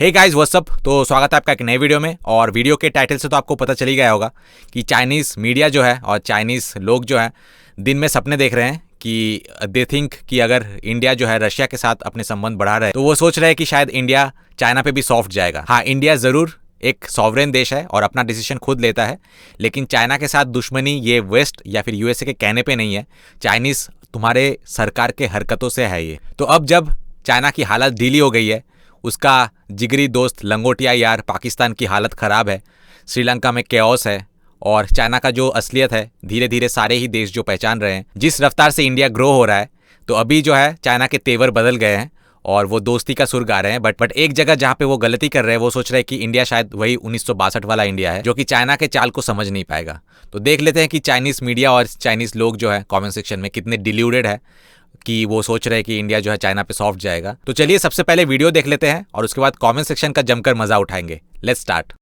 Hey guys what's up. तो स्वागत है आपका एक नए वीडियो में। और वीडियो के टाइटल से तो आपको पता चल ही गया होगा कि चाइनीज़ मीडिया जो है और चाइनीज़ लोग जो है दिन में सपने देख रहे हैं कि दे थिंक कि अगर इंडिया जो है रशिया के साथ अपने संबंध बढ़ा रहे हैं तो वो सोच रहे हैं कि शायद इंडिया चाइना पे भी सॉफ्ट जाएगा। हाँ, इंडिया ज़रूर एक सॉवरेन देश है और अपना डिसीजन खुद लेता है, लेकिन चाइना के साथ दुश्मनी ये वेस्ट या फिर यूएसए के कहने पे नहीं है, चाइनीज़ तुम्हारे सरकार के हरकतों से है ये। तो अब जब चाइना की हालत ढीली हो गई है, उसका जिगरी दोस्त लंगोटिया यार पाकिस्तान की हालत ख़राब है, श्रीलंका में केओस है और चाइना का जो असलियत है धीरे धीरे सारे ही देश जो पहचान रहे हैं, जिस रफ्तार से इंडिया ग्रो हो रहा है, तो अभी जो है चाइना के तेवर बदल गए हैं और वो दोस्ती का सुर गा रहे हैं। बट एक जगह जहाँ पे वो गलती कर रहे हैं, वो सोच रहे हैं कि इंडिया शायद वही 1962 वाला इंडिया है जो कि चाइना के चाल को समझ नहीं पाएगा। तो देख लेते हैं कि चाइनीज़ मीडिया और चाइनीज़ लोग जो है कमेंट सेक्शन में कितने डिल्यूडेड है कि वो सोच रहे हैं कि इंडिया जो है चाइना पे सॉफ्ट जाएगा। तो चलिए सबसे पहले वीडियो देख लेते हैं और उसके बाद कमेंट सेक्शन का जमकर मजा उठाएंगे। Let's start.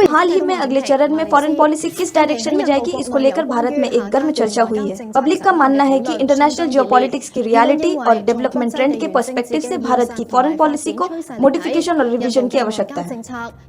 हाल ही में अगले चरण में फॉरेन पॉलिसी किस डायरेक्शन में जाएगी, इसको लेकर भारत में एक गर्म चर्चा हुई है। पब्लिक का मानना है कि इंटरनेशनल जियोपॉलिटिक्स की रियलिटी और डेवलपमेंट ट्रेंड के पर्सपेक्टिव से भारत की फॉरेन पॉलिसी को मॉडिफिकेशन और रिवीजन की आवश्यकता है।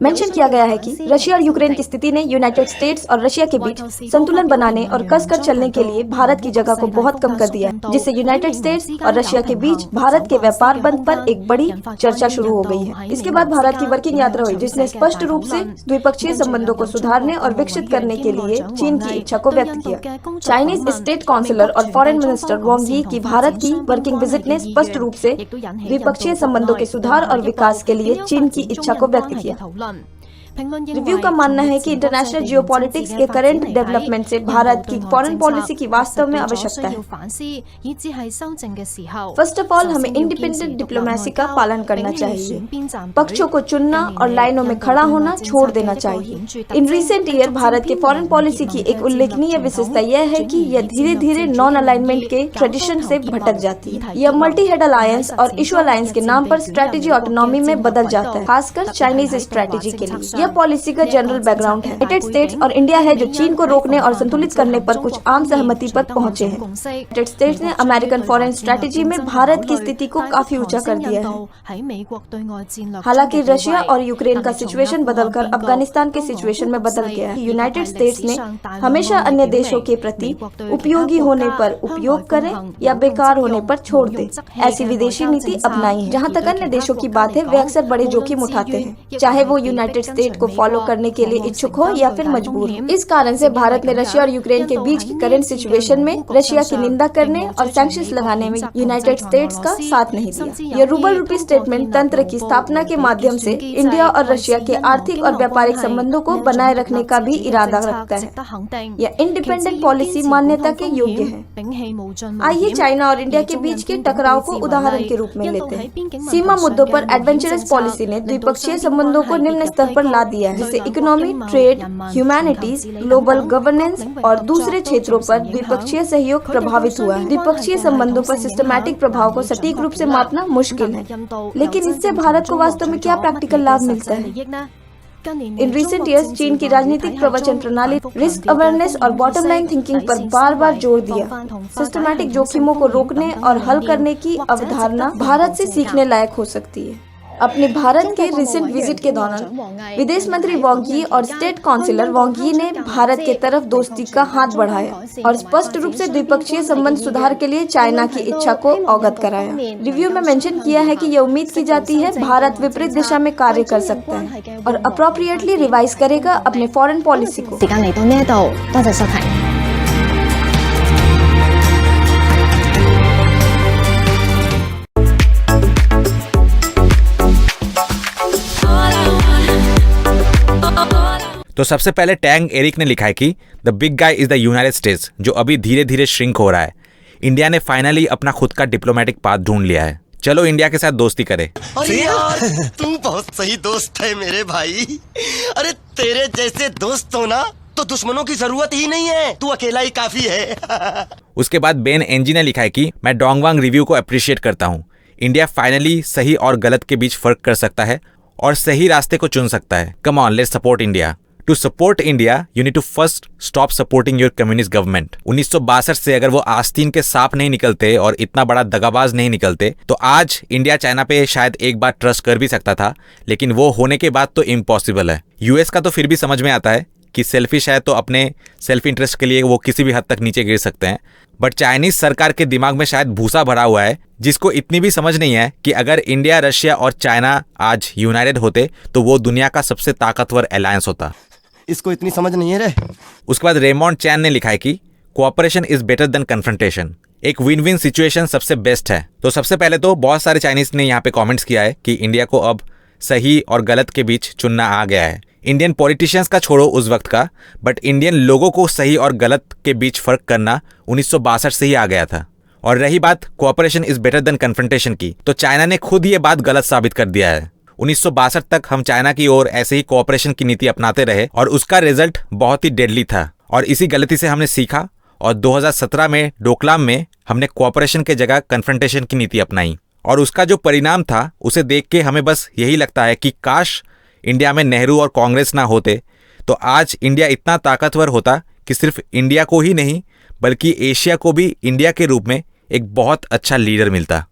मेंशन किया गया है कि रशिया और यूक्रेन की स्थिति ने यूनाइटेड स्टेट्स और रशिया के बीच संतुलन बनाने और कसकर चलने के लिए भारत की जगह को बहुत कम कर दिया है, जिससे यूनाइटेड स्टेट्स और रशिया के बीच भारत के व्यापार बंद पर एक बड़ी चर्चा शुरू हो गई है। इसके बाद भारत की वर्किंग यात्रा हुई, जिसने स्पष्ट रूप से द्विपक्षीय संबंधों को सुधारने और विकसित करने के लिए चीन की इच्छा को व्यक्त किया। चाइनीज स्टेट काउंसिलर और फॉरेन मिनिस्टर वांग यी की भारत की वर्किंग विजिट ने स्पष्ट रूप से द्विपक्षीय संबंधों के सुधार और विकास के लिए चीन की इच्छा को व्यक्त किया। रिव्यू का मानना है कि इंटरनेशनल जियोपॉलिटिक्स के करंट डेवलपमेंट से भारत की फॉरेन पॉलिसी की वास्तव में आवश्यकता है। फर्स्ट ऑफ ऑल, हमें इंडिपेंडेंट डिप्लोमेसी का पालन करना चाहिए। पक्षों को चुनना और लाइनों में खड़ा होना छोड़ देना चाहिए। इन रिसेंट ईयर भारत के फॉरेन पॉलिसी की एक उल्लेखनीय विशेषता यह है कि यह धीरे धीरे नॉन अलाइनमेंट के ट्रेडिशन से भटक जाती है। यह मल्टी हेड अलायंस और इशू अलायंस के नाम पर स्ट्रेटेजी ऑटोनॉमी में बदल जाता है, खासकर चाइनीज स्ट्रेटेजी के लिए। पॉलिसी का जनरल बैकग्राउंड है। यूनाइटेड स्टेट्स और इंडिया है जो चीन को रोकने और संतुलित करने पर कुछ आम सहमति पर पहुंचे हैं। यूनाइटेड स्टेट्स ने अमेरिकन फॉरेन स्ट्रेटेजी में भारत की स्थिति को काफी ऊंचा कर दिया है। हालांकि रशिया और यूक्रेन का सिचुएशन बदलकर अफगानिस्तान के सिचुएशन में बदल गया है। यूनाइटेड स्टेट्स ने हमेशा अन्य देशों के प्रति उपयोगी होने पर उपयोग करे या बेकार होने पर छोड़ दे ऐसी विदेशी नीति अपनाई है। जहाँ तक अन्य देशों की बात है, वे अक्सर बड़े जोखिम उठाते हैं, चाहे वो यूनाइटेड स्टेट को फॉलो करने के लिए इच्छुक हो या फिर मजबूर हो। इस कारण से भारत ने रशिया और यूक्रेन के बीच की करंट सिचुएशन में रशिया की निंदा करने और सैंक्शंस लगाने में यूनाइटेड स्टेट्स का साथ नहीं दिया। यह रूबल रूपी स्टेटमेंट तंत्र की स्थापना के माध्यम से इंडिया और रशिया के आर्थिक और व्यापारिक संबंधों को बनाए रखने का भी इरादा रखता है। यह इंडिपेंडेंट पॉलिसी मान्यता के योग्य है। आइए चाइना और इंडिया के बीच के टकराव को उदाहरण के रूप में लेते हैं। सीमा मुद्दों पर एडवेंचरस पॉलिसी ने द्विपक्षीय संबंधों को निम्न स्तर पर ला दिया है, जिससे economy, trade, humanities, global governance और दूसरे क्षेत्रों पर द्विपक्षीय सहयोग प्रभावित हुआ है। द्विपक्षीय संबंधों पर सिस्टमैटिक प्रभाव को सटीक रूप से मापना मुश्किल है, लेकिन इससे भारत को वास्तव में क्या प्रैक्टिकल लाभ मिलता है? इन रिसेंट ईयर्स चीन की राजनीतिक प्रवचन प्रणाली रिस्क अवेयरनेस और बॉटम लाइन थिंकिंग पर बार बार जोर दिया। सिस्टमैटिक जोखिमों को रोकने और हल करने की अवधारणा भारत से सीखने लायक हो सकती है। अपने भारत के रिसेंट विजिट के दौरान विदेश मंत्री वांग यी और स्टेट काउंसिलर वांग यी ने भारत के तरफ दोस्ती का हाथ बढ़ाया और स्पष्ट रूप से द्विपक्षीय संबंध सुधार के लिए चाइना की इच्छा को अवगत कराया। रिव्यू में मेंशन किया है कि यह उम्मीद की जाती है भारत विपरीत दिशा में कार्य कर सकता है और अप्रोप्रिएटली रिवाइज करेगा अपने फॉरेन पॉलिसी को। तो सबसे पहले टैंग एरिक ने लिखा है कि the big guy is the United states, जो अभी धीरे धीरे श्रिंक हो रहा है। इंडिया ने फाइनली अपना खुद का डिप्लोमेटिक पाथ ढूंढ लिया है, चलो इंडिया के साथ दोस्ती करे। अरे यार, तू बहुत सही दोस्त है मेरे भाई। अरे तेरे जैसे दोस्त हो ना तो दुश्मनों की जरूरत ही नहीं है, तू अकेला ही काफी है। उसके बाद बेन एनजी ने लिखा है कि मैं डोंगवांग रिव्यू को अप्रिशिएट करता हूँ। इंडिया फाइनली सही और गलत के बीच फर्क कर सकता है और सही रास्ते को चुन सकता है। Come on, let's support India. To support India you need to first stop supporting your communist government. 1962 से अगर वो आस्तीन के सांप नहीं निकलते और इतना बड़ा दगाबाज नहीं निकलते तो आज इंडिया चाइना पे शायद एक बार ट्रस्ट कर भी सकता था, लेकिन वो होने के बाद तो इम्पॉसिबल है। यूएस का तो फिर भी समझ में आता है कि सेल्फिश है तो अपने सेल्फ इंटरेस्ट के लिए वो किसी भी हद तक नीचे गिर सकते हैं, बट चाइनीज सरकार के दिमाग में शायद भूसा भरा हुआ है जिसको इतनी भी समझ नहीं है कि अगर इंडिया, रशिया और चाइना आज यूनाइटेड होते तो वो दुनिया का सबसे ताकतवर अलायंस होता। इसको इतनी समझ नहीं है रे। उसके बाद रेमोंड चैन ने लिखा है कि cooperation is better than confrontation. एक विन विन सिचुएशन सबसे बेस्ट है। तो सबसे पहले तो बहुत सारे चाइनीज ने यहाँ पे कमेंट्स किया है कि इंडिया को अब सही और गलत के बीच चुनना आ गया है। इंडियन पॉलिटिशियंस का छोड़ो उस वक्त का, बट इंडियन लोगों को सही और गलत के बीच फर्क करना 1962 से ही आ गया था। और रही बात cooperation is better than confrontation की, तो चाइना ने खुद ये बात गलत साबित कर दिया है। 1962 तक हम चाइना की ओर ऐसे ही कोऑपरेशन की नीति अपनाते रहे और उसका रिजल्ट बहुत ही डेडली था, और इसी गलती से हमने सीखा और 2017 में डोकलाम में हमने कोऑपरेशन के जगह कन्फ्रंटेशन की नीति अपनाई, और उसका जो परिणाम था उसे देख के हमें बस यही लगता है कि काश इंडिया में नेहरू और कांग्रेस ना होते तो आज इंडिया इतना ताकतवर होता कि सिर्फ इंडिया को ही नहीं बल्कि एशिया को भी इंडिया के रूप में एक बहुत अच्छा लीडर मिलता।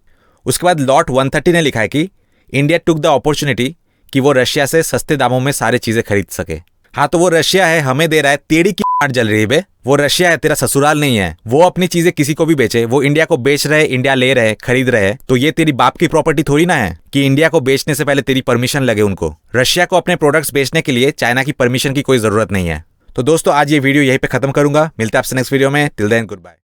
उसके बाद लॉट 130 ने लिखा है कि इंडिया टुक द अपॉर्चुनिटी कि वो रशिया से सस्ते दामों में सारी चीजें खरीद सके। हाँ, तो वो रशिया है, हमें दे रहा है, तेरी की आट जल रही है बे। वो रशिया है, तेरा ससुराल नहीं है। वो अपनी चीजें किसी को भी बेचे, वो इंडिया को बेच रहे, इंडिया ले रहे, खरीद रहे, तो ये तेरी बाप की प्रॉपर्टी थोड़ी ना है कि इंडिया को बेचने से पहले तेरी परमिशन लगे उनको। रशिया को अपने प्रोडक्ट्स बेचने के लिए चाइना की परमिशन की कोई जरूरत नहीं है। तो दोस्तों आज ये वीडियो यहीं पे खत्म करूंगा। मिलते हैं आपसे नेक्स्ट वीडियो में। Till then good bye.